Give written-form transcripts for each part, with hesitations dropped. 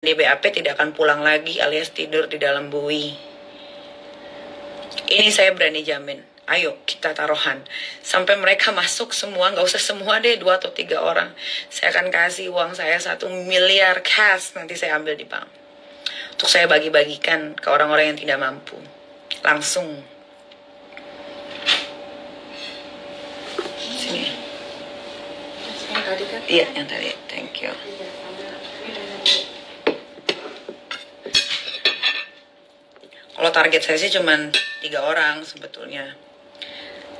di BAP tidak akan pulang lagi alias tidur di dalam bui. Ini saya berani jamin. Ayo kita taruhan sampai mereka masuk semua, nggak usah semua deh, 2 atau 3 orang. Saya akan kasih uang saya 1 miliar cash, nanti saya ambil di bank untuk saya bagi-bagikan ke orang-orang yang tidak mampu langsung. Sini. Yang tadi kan? Iya, yang tadi. Thank you. Kalau target saya sih cuman 3 orang sebetulnya.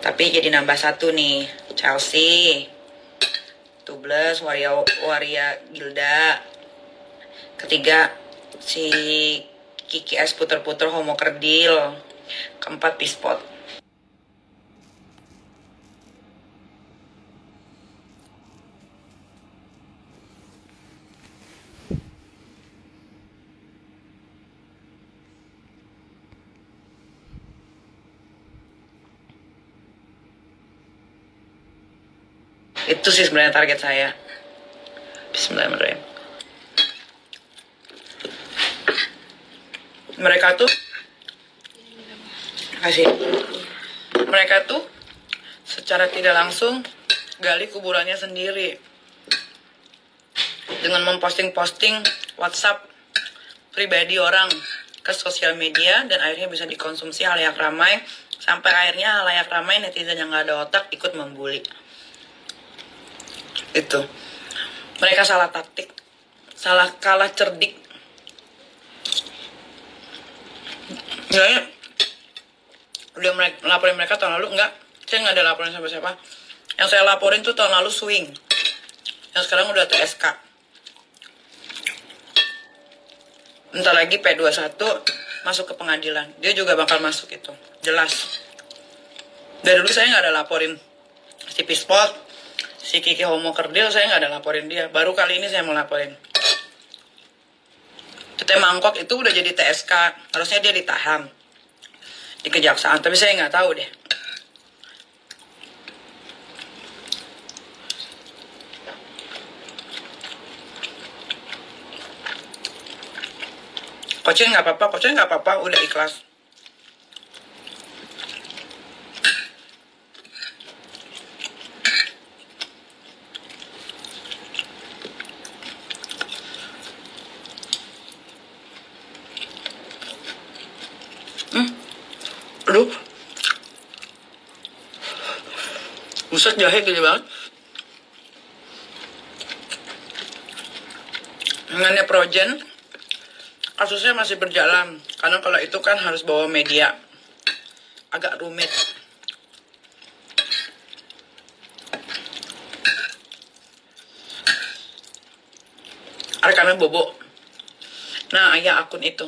Tapi jadi nambah 1 nih. Chelsea, Tubles, Waria Gilda. Ketiga si Kiki S puter-puter Homo Kerdil. Keempat Pispot. Itu sih sebenarnya target saya. Bismillahirrahmanirrahim. Mereka tuh secara tidak langsung gali kuburannya sendiri dengan memposting-posting WhatsApp pribadi orang ke sosial media, dan akhirnya bisa dikonsumsi halayak ramai, sampai akhirnya halayak ramai netizen yang nggak ada otak ikut membuli. Itu mereka salah taktik, salah kalah cerdik. Ya, udah laporin mereka tahun lalu, enggak, saya nggak ada laporin siapa-siapa. Yang saya laporin tuh tahun lalu swing, yang sekarang udah TSK. Bentar lagi P21 masuk ke pengadilan, dia juga bakal masuk itu, jelas. Dari dulu saya nggak ada laporin si Pispot, si Kiki Homo Kerdil, saya nggak ada laporin dia. Baru kali ini saya mau laporin. Tete Mangkok itu udah jadi TSK, harusnya dia ditahan di kejaksaan, tapi saya nggak tahu deh. Kocin nggak apa-apa, udah ikhlas. Aduh, buset, jahe gede banget. Mengenai Projen, kasusnya masih berjalan, karena kalau itu kan harus bawa media, agak rumit. Karena bobo. Nah, ayah akun itu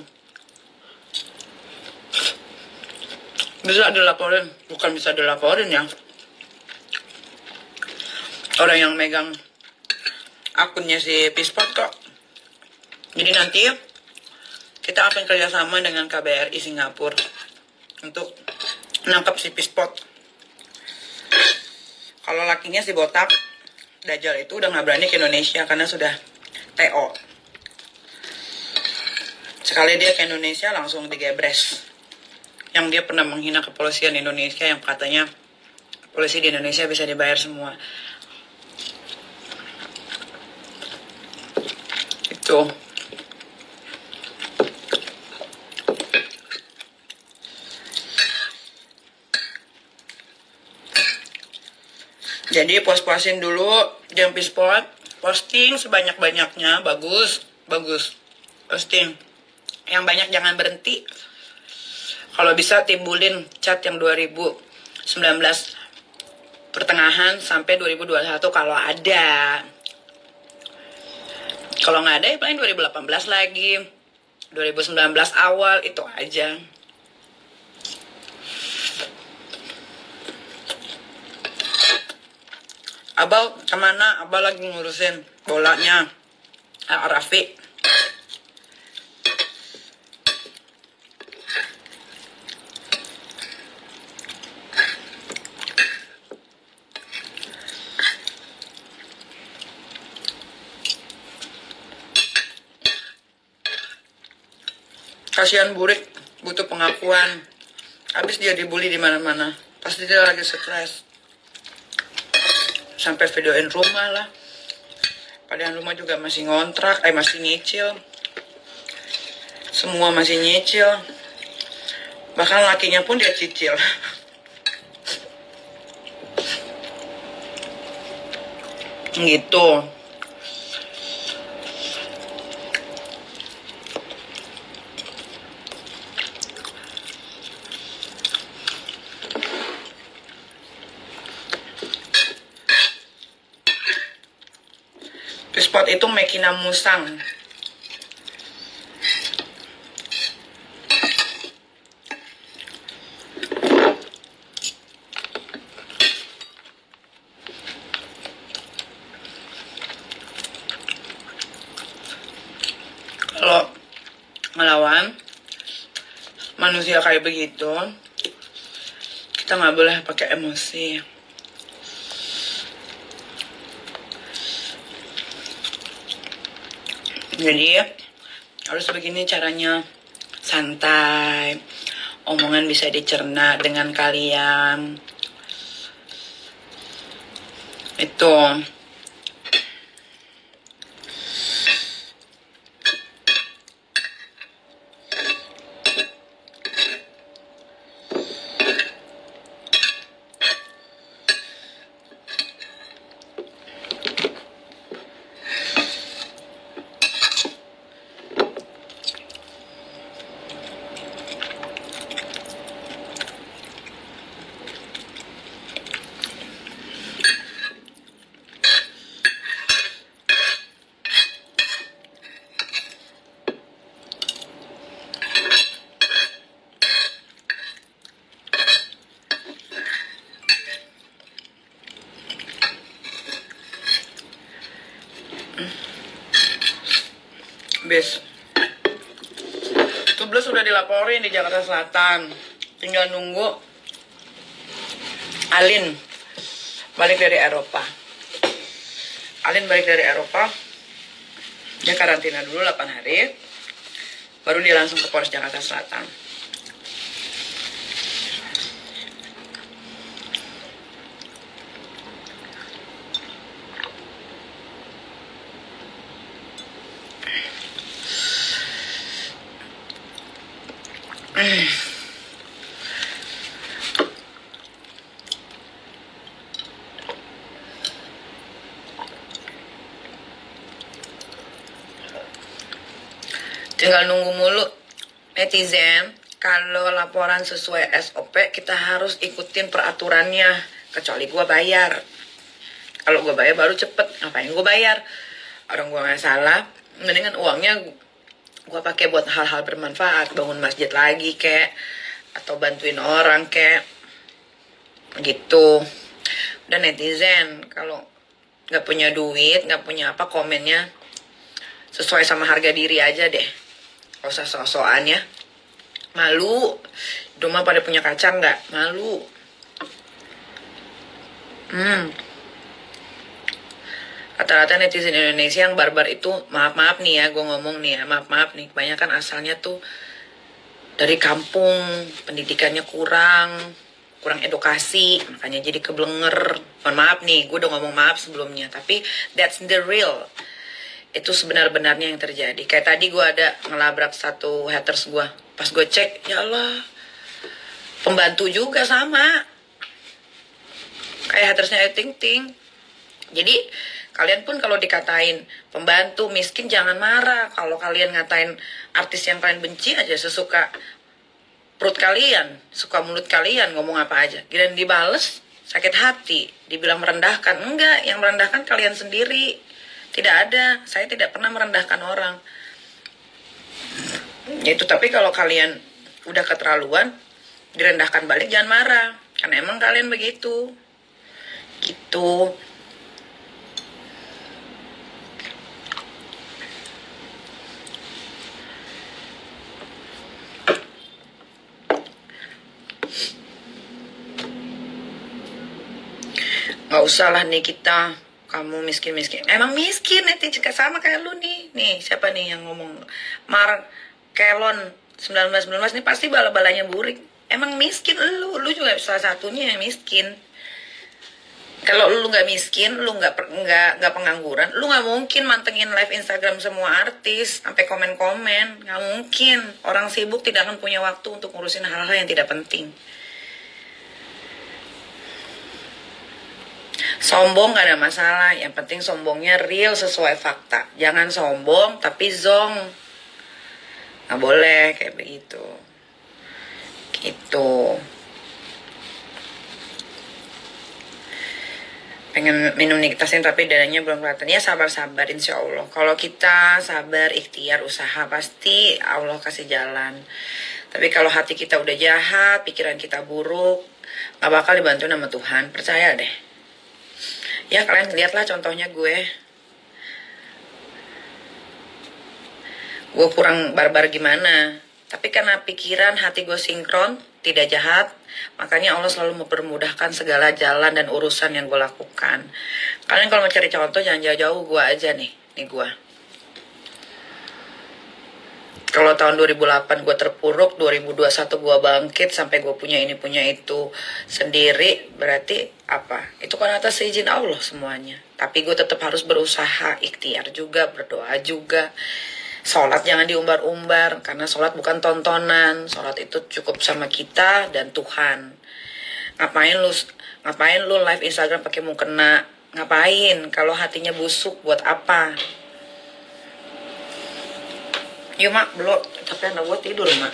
bisa dilaporin, bukan bisa dilaporin ya, orang yang megang akunnya si Pispot kok. Jadi nanti kita akan kerjasama dengan KBRI Singapura untuk menangkap si Pispot. Kalau lakinya si botak Dajjal itu udah nggak berani ke Indonesia karena sudah TO. Sekali dia ke Indonesia langsung digebres. Yang dia pernah menghina kepolisian Indonesia, yang katanya polisi di Indonesia bisa dibayar semua. Itu. Jadi puas-puasin dulu, jangan Pispot, posting sebanyak-banyaknya, bagus, posting. Yang banyak, jangan berhenti. Kalau bisa timbulin chat yang 2019 pertengahan sampai 2021 kalau ada. Kalau nggak ada ya paling 2018 lagi, 2019 awal, itu aja. Abal kemana? Abal lagi ngurusin bolanya Rafi. Kasihan Burik, butuh pengakuan. Habis dia dibully di mana-mana. Pasti dia lagi stres. Sampai videoin rumah lah. Padahal rumah juga masih ngontrak, masih nyicil. Semua masih nyicil. Bahkan lakinya pun dia cicil. Gitu. Spot itu Mekina Musang. Kalau ngelawan manusia kayak begitu, kita nggak boleh pakai emosi. Jadi harus begini caranya, santai, omongan bisa dicerna dengan kalian. Itu. Bis. Tubles sudah dilaporin di Jakarta Selatan. Tinggal nunggu Alin balik dari Eropa. Alin balik dari Eropa. Dia karantina dulu 8 hari. Baru dia langsung ke Polres Jakarta Selatan. Tinggal nunggu mulu netizen. Kalau laporan sesuai SOP, kita harus ikutin peraturannya. Kecuali gue bayar. Kalau gue bayar baru cepet. Ngapain gue bayar? Orang gue gak salah. Mendingan uangnya gue pakai buat hal-hal bermanfaat. Bangun masjid lagi kek, atau bantuin orang kek. Gitu. Dan netizen, kalau gak punya duit, gak punya apa, komennya sesuai sama harga diri aja deh. Gak usah sok-sokan ya. Malu. Rumah pada punya kaca nggak? Malu. Rata-rata netizen Indonesia yang barbar itu, maaf-maaf nih ya, gue ngomong nih ya, maaf-maaf nih, kebanyakan asalnya tuh dari kampung, pendidikannya kurang edukasi, makanya jadi keblenger. Mohon maaf nih, gue udah ngomong maaf sebelumnya, tapi that's the real. Itu sebenar-benarnya yang terjadi. Kayak tadi gue ada ngelabrak satu haters gue. Pas gue cek, ya Allah, pembantu juga sama. Kayak hatersnya Ayu Ting Ting. Jadi kalian pun kalau dikatain pembantu miskin jangan marah. Kalau kalian ngatain artis yang kalian benci aja, sesuka perut kalian, suka mulut kalian, ngomong apa aja. Giliran dibales, sakit hati, dibilang merendahkan. Enggak, yang merendahkan kalian sendiri. Tidak ada, saya tidak pernah merendahkan orang. Itu, tapi kalau kalian udah keterlaluan, direndahkan balik, jangan marah. Karena emang kalian begitu. Gitu. Gak usah lah nih kita, kamu miskin-miskin. Emang miskin, nanti juga sama kayak lu nih. Nih, siapa nih yang ngomong? Mark Kelon 19 ini pasti bala-balanya burik. Emang miskin lu juga salah satunya yang miskin. Kalau lu nggak miskin, lu nggak pengangguran, lu nggak mungkin mantengin live Instagram semua artis sampai komen-komen, nggak mungkin. Orang sibuk tidak akan punya waktu untuk ngurusin hal-hal yang tidak penting. Sombong nggak ada masalah, yang penting sombongnya real sesuai fakta. Jangan sombong tapi zong, nggak boleh kayak begitu. Gitu. Pengen minum niktasin tapi dananya belum kelihatan. Ya sabar-sabar insya Allah. Kalau kita sabar, ikhtiar, usaha, pasti Allah kasih jalan. Tapi kalau hati kita udah jahat, pikiran kita buruk, gak bakal dibantu sama Tuhan. Percaya deh. Ya kalian lihatlah contohnya gue. Gue kurang barbar gimana. Tapi karena pikiran hati gue sinkron, tidak jahat, makanya Allah selalu mempermudahkan segala jalan dan urusan yang gue lakukan. Kalian kalau mau cari contoh jangan jauh-jauh, gue aja nih gue. Kalau tahun 2008 gue terpuruk, 2021 gue bangkit sampai gue punya ini punya itu sendiri, berarti apa? Itu kan atas izin Allah semuanya. Tapi gue tetap harus berusaha, ikhtiar juga, berdoa juga. Sholat jangan diumbar-umbar, karena sholat bukan tontonan. Sholat itu cukup sama kita dan Tuhan. Ngapain lu live Instagram pakai mukena? Ngapain? Kalau hatinya busuk buat apa? Yuk mak, belum. Tapi anak gue tidur mak.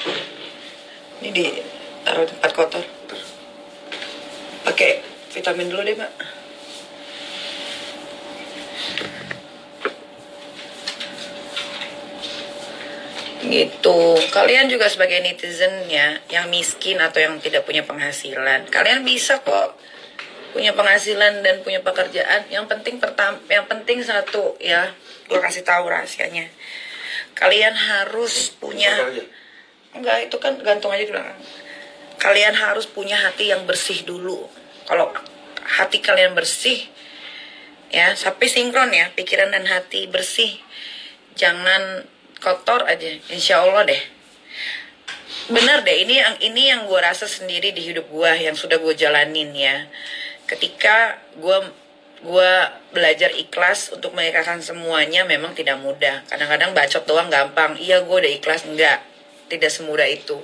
Ini di taruh tempat kotor. Pakai vitamin dulu deh mak. Gitu. Kalian juga sebagai netizen ya, yang miskin atau yang tidak punya penghasilan, kalian bisa kok punya penghasilan dan punya pekerjaan. Yang penting satu ya, gue kasih tahu rahasianya. Kalian harus punya, enggak itu kan gantung aja di belakang. Kalian harus punya hati yang bersih dulu. Kalau hati kalian bersih ya, sampai sinkron ya, pikiran dan hati bersih, jangan kotor aja, insya Allah deh. Bener deh, ini yang gue rasa sendiri di hidup gue, yang sudah gue jalanin ya. Ketika gue belajar ikhlas untuk mengikhlaskan semuanya, memang tidak mudah. Kadang-kadang bacot doang gampang. Iya gue udah ikhlas, enggak, tidak semudah itu.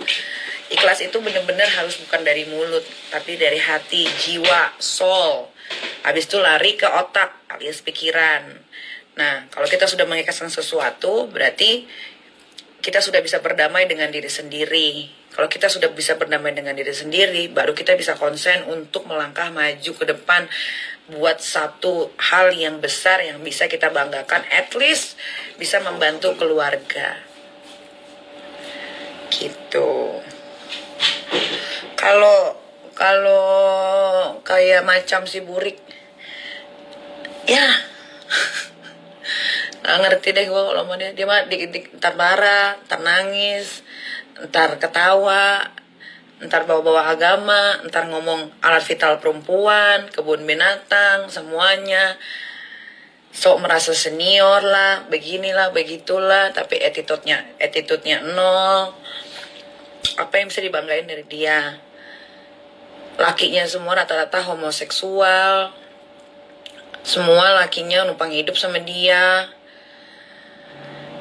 Ikhlas itu bener-bener harus bukan dari mulut, tapi dari hati, jiwa, soul. Habis itu lari ke otak alias pikiran. Nah, kalau kita sudah mengikhlaskan sesuatu, berarti kita sudah bisa berdamai dengan diri sendiri. Kalau kita sudah bisa berdamai dengan diri sendiri, baru kita bisa konsen untuk melangkah maju ke depan buat satu hal yang besar yang bisa kita banggakan, at least bisa membantu keluarga. Gitu. Kalau kayak macam si burik, ya nggak ngerti deh gue kalau sama dia mah ntar marah, ntar nangis, ntar ketawa, ntar bawa-bawa agama, ntar ngomong alat vital perempuan, kebun binatang, semuanya. Sok merasa senior lah, beginilah, begitulah, tapi attitude-nya nol. Apa yang bisa dibanggain dari dia? Lakinya semua rata-rata homoseksual. Semua lakinya numpang hidup sama dia.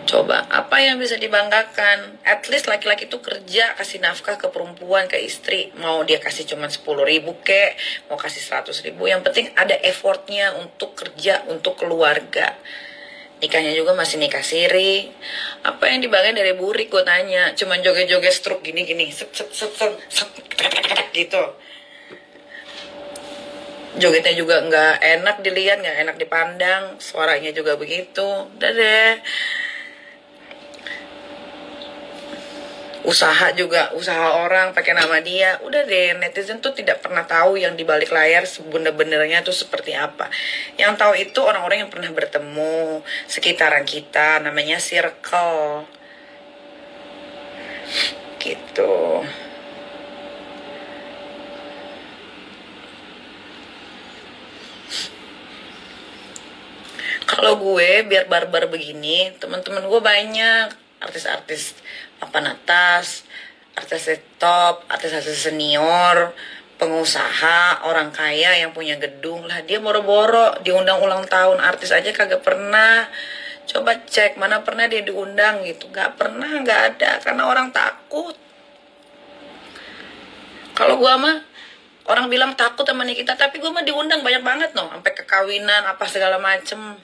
Coba, apa yang bisa dibanggakan? At least laki-laki itu kerja, kasih nafkah ke perempuan, ke istri. Mau dia kasih cuma 10.000 kek, mau kasih 100.000. Yang penting ada effortnya untuk kerja, untuk keluarga. Nikahnya juga masih nikah siri. Apa yang dibanggain dari burik, gue tanya. Cuman joget-joget stroke gini-gini. Gitu. Jogetnya juga nggak enak dilihat, nggak enak dipandang. Suaranya juga begitu. Udah deh. Usaha orang pakai nama dia. Udah deh, netizen tuh tidak pernah tahu yang di balik layar sebenar-benarnya tuh seperti apa. Yang tahu itu orang-orang yang pernah bertemu, sekitaran kita, namanya circle. Gitu. Kalau gue biar barbar begini, teman-teman gue banyak. artis-artis papan atas, artis top, artis-artis senior, pengusaha, orang kaya yang punya gedung lah, dia boro-boro diundang ulang tahun. Artis aja kagak pernah. Coba cek mana pernah dia diundang gitu. Gak pernah, gak ada, karena orang takut. Kalau gua mah, orang bilang takut sama Nikita, tapi gua mah diundang banyak banget loh, sampai kekawinan apa segala macem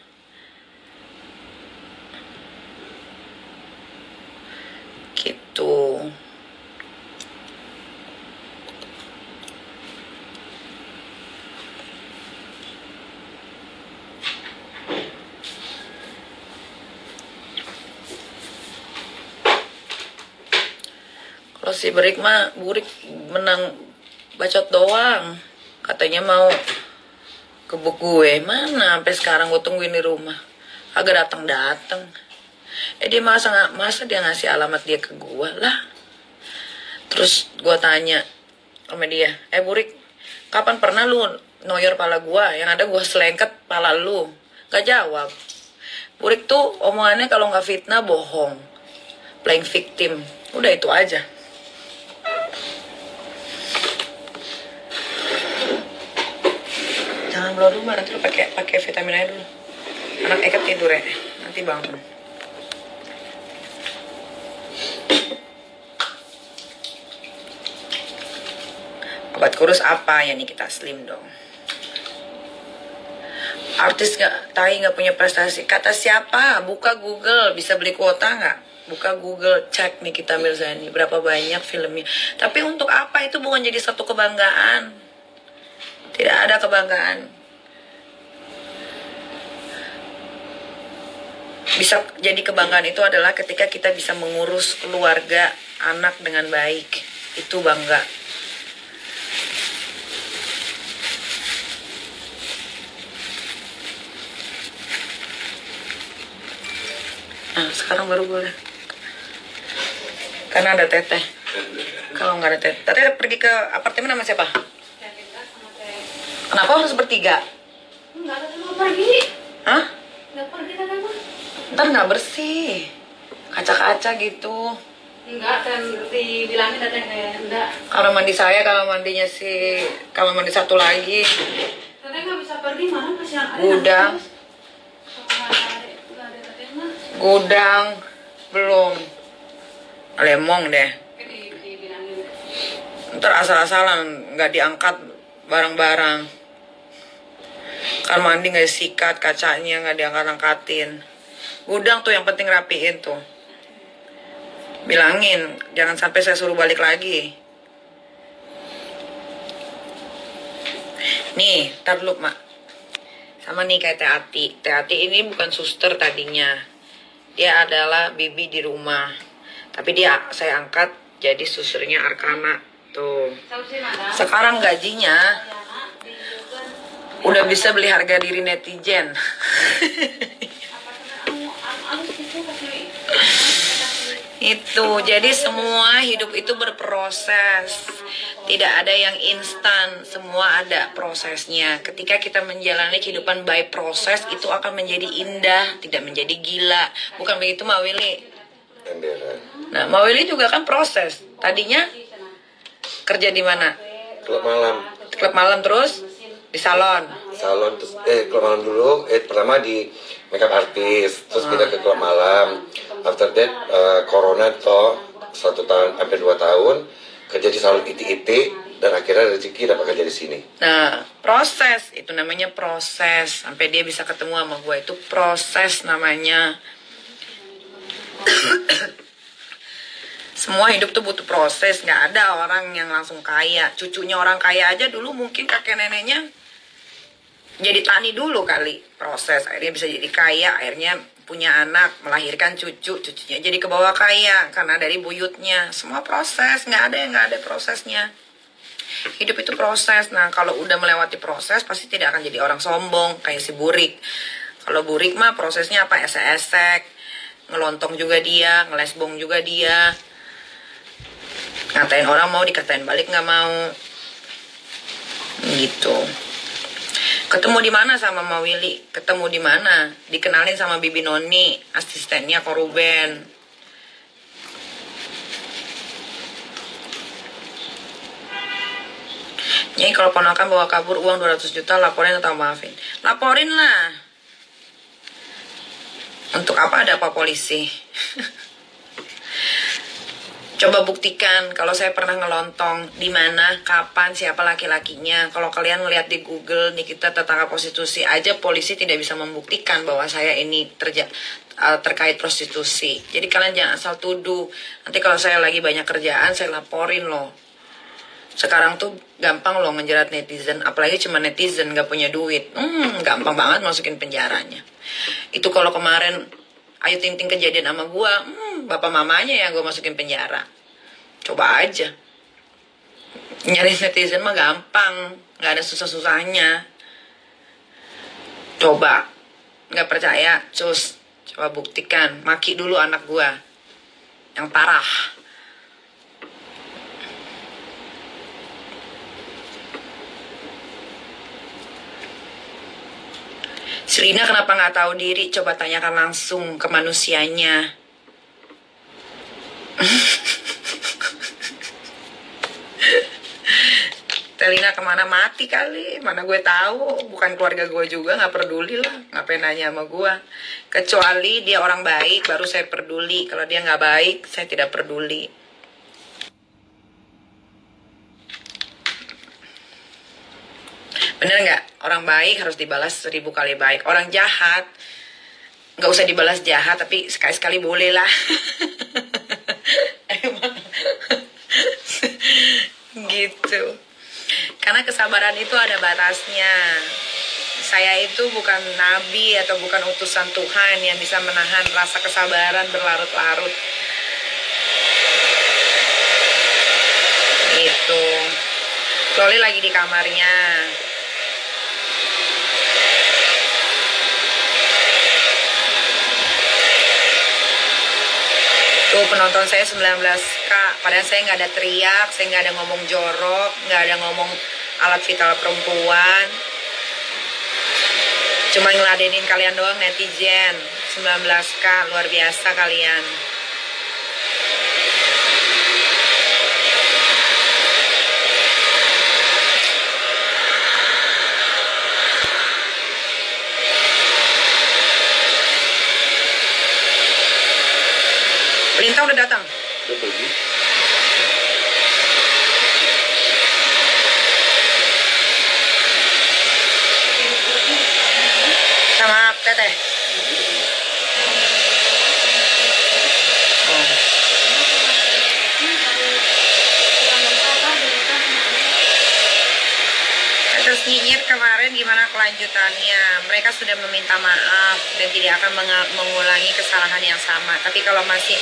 gitu. Kalau si Burik menang bacot doang. Katanya mau gebuk gue. Mana sampai sekarang gue tungguin di rumah. Agak datang. Dia masa dia ngasih alamat dia ke gue lah. Terus gue tanya sama dia, Burik, kapan pernah lu noyor pala gue? Yang ada gue selengket pala lu. Gak jawab. Burik tuh omongannya kalau gak fitnah bohong, playing victim. Udah itu aja. Jangan blow dulu, nanti lu pakai vitamin aja dulu. Anak Eka tidur ya, nanti bangun. Obat kurus apa ya nih, kita slim dong. Artis nggak punya prestasi. Kata siapa? Buka Google, bisa beli kuota nggak? Buka Google, cek Nikita Mirzani berapa banyak filmnya. Tapi untuk apa? Itu bukan jadi satu kebanggaan. Tidak ada kebanggaan. Bisa jadi kebanggaan itu adalah ketika kita bisa mengurus keluarga, anak dengan baik. Itu bangga. Nah, sekarang baru boleh. Karena ada teteh. Kalau nggak ada teteh pergi ke apartemen sama siapa? Kenapa harus bertiga? Enggak, teteh mau pergi. Hah? Enggak pergi, teteh mah. Ntar nggak bersih. Kaca-kaca gitu. Enggak, kan dibilangin teteh kayak enggak. Kalau mandi saya, kalau mandi satu lagi. Teteh nggak bisa pergi, mana masih ada. Gudang. Nggak ada teteh mah. Gudang belum. Lemong deh. Dibilangin. Ntar asal-asalan nggak diangkat barang-barang. Kan mandi nggak disikat kacanya, nggak diangkat-angkatin. Gudang tuh yang penting rapiin tuh. Bilangin, jangan sampai saya suruh balik lagi. Nih, ntar dulu mak. Sama nih kayak Teh Ati. Teh Ati ini bukan suster tadinya. Dia adalah bibi di rumah. Tapi saya angkat jadi susternya Arkana. Tuh. Sekarang gajinya udah bisa beli harga diri netizen. Itu, jadi semua hidup itu berproses. Tidak ada yang instan, semua ada prosesnya. Ketika kita menjalani kehidupan by proses, itu akan menjadi indah, tidak menjadi gila. Bukan begitu, Mak Willy? Nah, Mak Willy juga kan proses. Tadinya kerja di mana? Klub malam. Klub malam, terus di salon. Salon terus klub malam dulu. Pertama di makeup artist, terus pindah ke klub malam. After that corona toh 1 tahun hampir 2 tahun kerja di salon iti-iti, dan akhirnya rezeki dapat kerja di sini. Nah, proses itu namanya proses. Sampai dia bisa ketemu sama gue, itu proses namanya. Semua hidup tuh butuh proses. Nggak ada orang yang langsung kaya. Cucunya orang kaya aja dulu mungkin kakek neneknya jadi tani dulu kali. Proses, akhirnya bisa jadi kaya. Akhirnya punya anak, melahirkan cucunya jadi ke bawah kaya karena dari buyutnya. Semua proses, nggak ada yang nggak ada prosesnya. Hidup itu proses. Nah, kalau udah melewati proses pasti tidak akan jadi orang sombong kayak si Burik. Kalau Burik mah prosesnya apa? Esek-esek, ngelontong juga dia, ngelesbong juga dia. Ngatain orang mau, dikatain balik nggak mau. Gitu. Ketemu di mana sama Ma Willy? Ketemu di mana? Dikenalin sama Bibi Noni, asistennya Ko Ruben. Jadi kalau ponakan bawa kabur uang 200 juta, laporin atau maafin? Laporin lah. Untuk apa ada apa polisi? Coba buktikan kalau saya pernah ngelontong, di mana, kapan, siapa laki-lakinya. Kalau kalian ngeliat di Google, Nikita tetangga prostitusi aja, polisi tidak bisa membuktikan bahwa saya ini terkait prostitusi. Jadi kalian jangan asal tuduh. Nanti kalau saya lagi banyak kerjaan, saya laporin loh. Sekarang tuh gampang loh menjerat netizen, apalagi cuma netizen gak punya duit. Gampang banget masukin penjaranya. Itu kalau kemarin Ayu Ting Ting kejadian sama gua, bapak mamanya yang gue masukin penjara. Coba aja. Nyari netizen mah gampang, gak ada susah-susahnya. Coba, gak percaya, cus, coba buktikan. Maki dulu anak gua yang parah. Selina kenapa nggak tahu diri? Coba tanyakan langsung ke manusianya. Selina kemana mati kali? Mana gue tahu? Bukan keluarga gue juga, nggak peduli lah. Ngapain nanya sama gue? Kecuali dia orang baik, baru saya peduli. Kalau dia nggak baik, saya tidak peduli. Bener nggak? Orang baik harus dibalas 1000 kali baik. Orang jahat nggak usah dibalas jahat, tapi sekali-sekali boleh lah. Gitu. Karena kesabaran itu ada batasnya. Saya itu bukan nabi atau bukan utusan Tuhan yang bisa menahan rasa kesabaran berlarut-larut. Gitu. Loli lagi di kamarnya. Tuh penonton saya 19k, padahal saya nggak ada teriak, saya nggak ada ngomong jorok, nggak ada ngomong alat vital perempuan. Cuma ngeladenin kalian doang netizen. 19k, luar biasa kalian. Lintang udah datang? Udah pergi. Sama teteh? Terus nyinyir kemarin gimana kelanjutannya? Mereka sudah meminta maaf dan tidak akan mengulangi kesalahan yang sama. Tapi kalau masih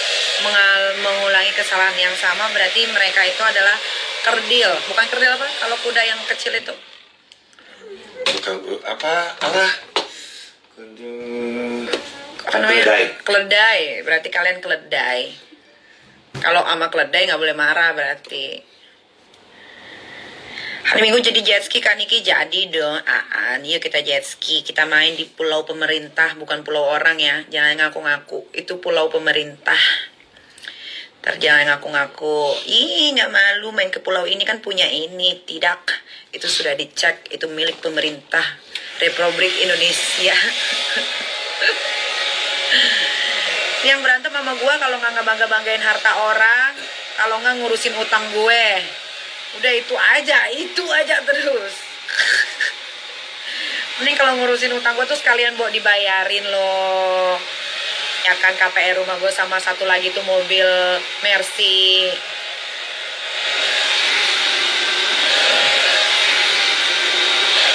mengulangi kesalahan yang sama, berarti mereka itu adalah kerdil. Bukan kerdil apa? Kalau kuda yang kecil itu? Bukan apa? Allah. Apa namanya? Keledai. Berarti kalian keledai. Kalau sama keledai nggak boleh marah berarti. Hari Minggu jadi jet ski Kak Niki? Jadi dong, yuk kita jet ski. Kita main di pulau pemerintah, bukan pulau orang ya. Jangan ngaku-ngaku, itu pulau pemerintah. Ntar jangan ngaku-ngaku, ih nggak malu main ke pulau ini kan punya ini. Tidak, itu sudah dicek, itu milik pemerintah Republik Indonesia. Yang berantem sama gue kalau nggak ngebangga-banggain harta orang, kalau nggak ngurusin utang gue. Udah itu aja terus. Mending kalau ngurusin utang gue tuh sekalian buat dibayarin loh. Ya kan KPR rumah gue sama satu lagi tuh mobil Mercy.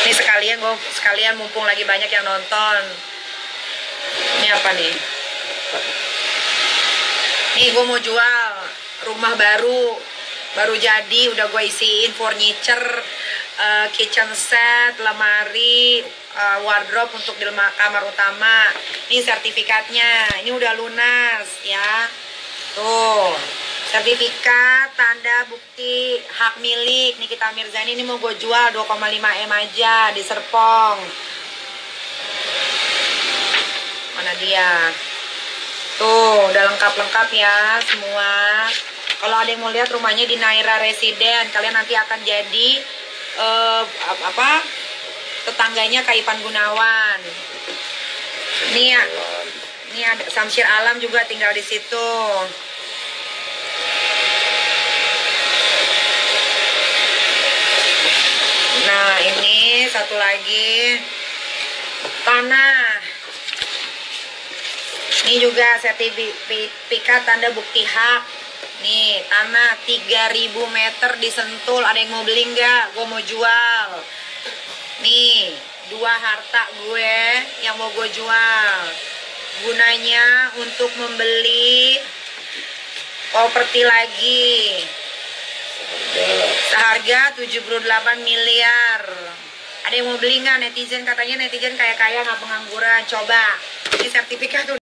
Ini sekalian mumpung lagi banyak yang nonton. Ini apa nih? Nih gue mau jual rumah baru jadi, udah gue isiin furniture, kitchen set, lemari, wardrobe untuk di kamar utama. Ini sertifikatnya, ini udah lunas ya. Tuh, sertifikat tanda bukti hak milik Nikita Mirzani. Ini mau gue jual 2,5 M aja di Serpong. Mana dia? Tuh, udah lengkap-lengkap ya semua. Kalau ada yang mau lihat rumahnya di Naira Residen, kalian nanti akan jadi tetangganya Kak Ipan Gunawan. Ini ya, ini ada Samsyir Alam juga tinggal di situ. Nah, ini satu lagi tanah. Ini juga sertifikat tanda bukti hak. Nih, tanah 3000 meter di Sentul. Ada yang mau beli nggak? Gue mau jual. Nih, 2 harta gue yang mau gue jual. Gunanya untuk membeli properti lagi. Seharga 78 miliar. Ada yang mau beli nggak? Netizen katanya netizen kaya-kaya nggak pengangguran. Coba, ini sertifikat